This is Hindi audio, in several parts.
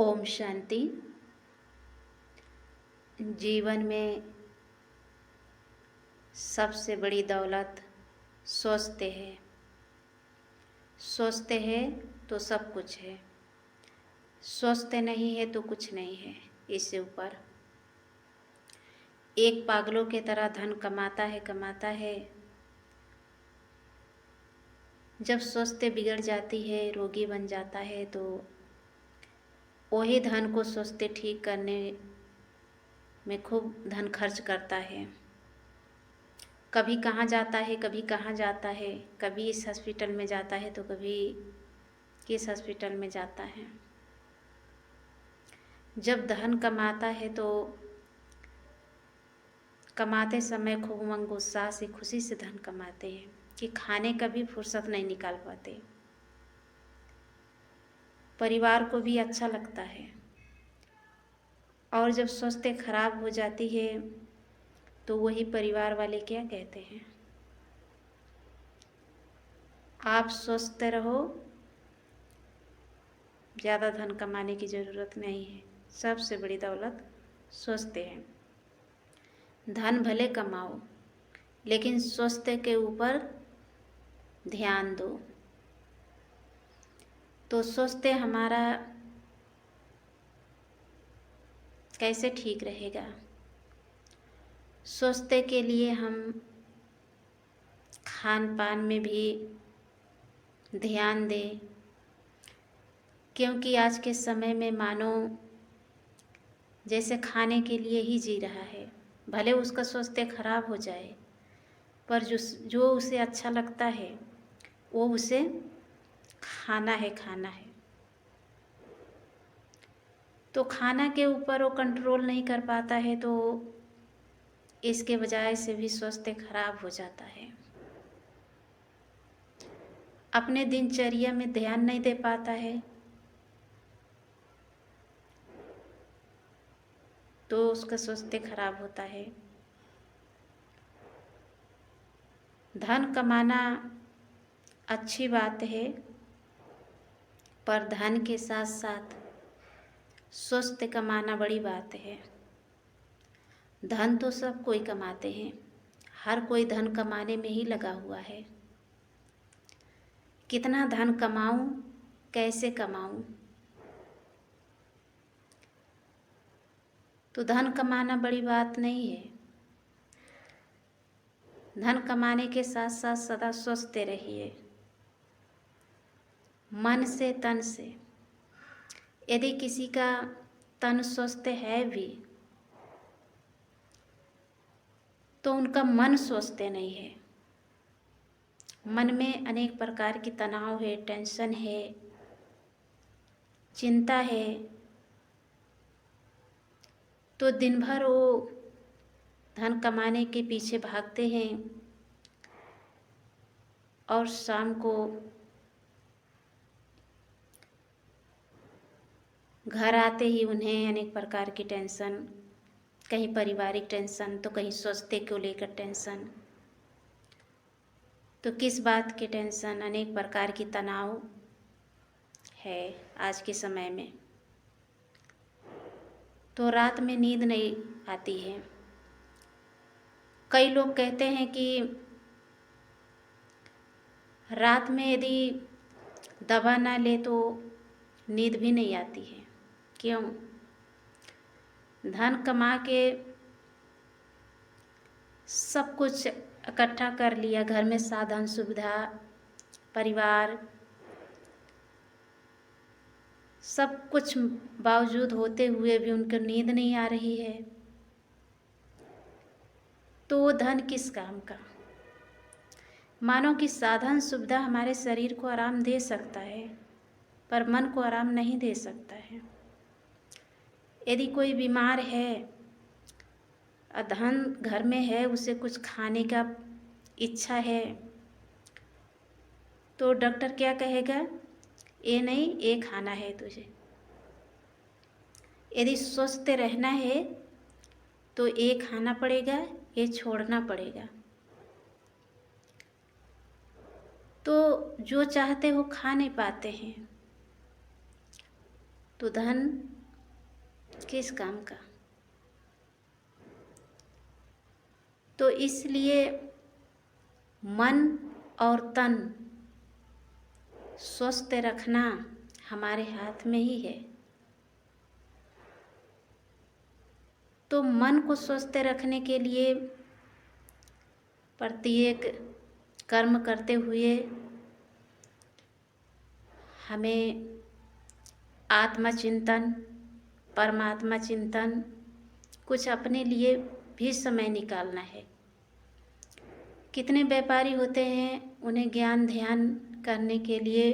ओम शांति। जीवन में सबसे बड़ी दौलत स्वस्थ है। स्वस्थ है तो सब कुछ है, स्वस्थ नहीं है तो कुछ नहीं है। इससे ऊपर एक पागलों के तरह धन कमाता है। जब स्वास्थ्य बिगड़ जाती है, रोगी बन जाता है, तो वही धन को स्वास्थ्य ठीक करने में खूब धन खर्च करता है। कभी कहाँ जाता है, कभी कहाँ जाता है, कभी इस हॉस्पिटल में जाता है तो कभी किस हॉस्पिटल में जाता है। जब धन कमाता है तो कमाते समय खूब उमंग उत्साह से, खुशी से धन कमाते हैं कि खाने का भी फुर्सत नहीं निकाल पाते। परिवार को भी अच्छा लगता है। और जब स्वास्थ्य खराब हो जाती है तो वही परिवार वाले क्या कहते हैं, आप स्वस्थ रहो, ज़्यादा धन कमाने की ज़रूरत नहीं है। सबसे बड़ी दौलत स्वस्थ है। धन भले कमाओ लेकिन स्वास्थ्य के ऊपर ध्यान दो, तो स्वास्थ्य हमारा कैसे ठीक रहेगा। स्वास्थ्य के लिए हम खान पान में भी ध्यान दें, क्योंकि आज के समय में मानो जैसे खाने के लिए ही जी रहा है। भले उसका स्वास्थ्य खराब हो जाए पर जो उसे अच्छा लगता है वो उसे खाना है। तो खाना के ऊपर वो कंट्रोल नहीं कर पाता है तो इसके वजह से भी स्वास्थ्य खराब हो जाता है। अपने दिनचर्या में ध्यान नहीं दे पाता है तो उसका स्वास्थ्य खराब होता है। धन कमाना अच्छी बात है, पर धन के साथ साथ स्वस्थ कमाना बड़ी बात है। धन तो सब कोई कमाते हैं, हर कोई धन कमाने में ही लगा हुआ है। कितना धन कमाऊं, कैसे कमाऊं, तो धन कमाना बड़ी बात नहीं है। धन कमाने के साथ साथ सदा स्वस्थ रहिए, मन से तन से। यदि किसी का तन स्वस्थ है भी तो उनका मन स्वस्थ नहीं है। मन में अनेक प्रकार की तनाव है, टेंशन है, चिंता है, तो दिन भर वो धन कमाने के पीछे भागते हैं और शाम को घर आते ही उन्हें अनेक प्रकार की टेंशन, कहीं पारिवारिक टेंशन तो कहीं स्वास्थ्य को लेकर टेंशन, तो किस बात की टेंशन, अनेक प्रकार की तनाव है आज के समय में। तो रात में नींद नहीं आती है। कई लोग कहते हैं कि रात में यदि दवा ना ले तो नींद भी नहीं आती है। क्यों? धन कमा के सब कुछ इकट्ठा कर लिया, घर में साधन सुविधा, परिवार, सब कुछ बावजूद होते हुए भी उनको नींद नहीं आ रही है, तो वो धन किस काम का। मानो कि साधन सुविधा हमारे शरीर को आराम दे सकता है पर मन को आराम नहीं दे सकता है। यदि कोई बीमार है और धन घर में है, उसे कुछ खाने का इच्छा है, तो डॉक्टर क्या कहेगा, ये नहीं, ये खाना है तुझे। यदि स्वस्थ रहना है तो ये खाना पड़ेगा, ये छोड़ना पड़ेगा। तो जो चाहते वो खा नहीं पाते हैं। तो धन किस काम का। तो इसलिए मन और तन स्वस्थ रखना हमारे हाथ में ही है। तो मन को स्वस्थ रखने के लिए प्रत्येक कर्म करते हुए हमें आत्मचिंतन, परमात्मा चिंतन, कुछ अपने लिए भी समय निकालना है। कितने व्यापारी होते हैं, उन्हें ज्ञान ध्यान करने के लिए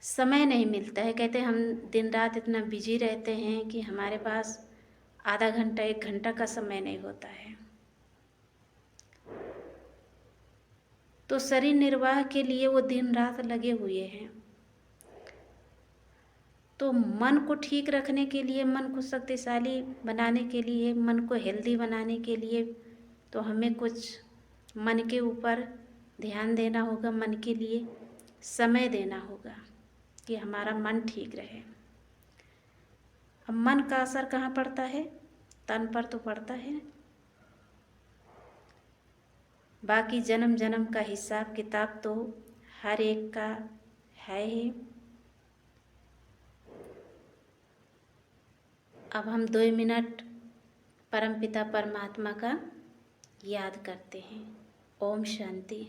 समय नहीं मिलता है। कहते हैं हम दिन रात इतना बिजी रहते हैं कि हमारे पास आधा घंटा 1 घंटा का समय नहीं होता है। तो शरीर निर्वाह के लिए वो दिन रात लगे हुए हैं। तो मन को ठीक रखने के लिए, मन को शक्तिशाली बनाने के लिए, मन को हेल्दी बनाने के लिए तो हमें कुछ मन के ऊपर ध्यान देना होगा, मन के लिए समय देना होगा कि हमारा मन ठीक रहे। अब मन का असर कहाँ पड़ता है? तन पर तो पड़ता है। बाकी जन्म जन्म का हिसाब किताब तो हर एक का है ही। अब हम 2 मिनट परमपिता परमात्मा का याद करते हैं। ओम शांति।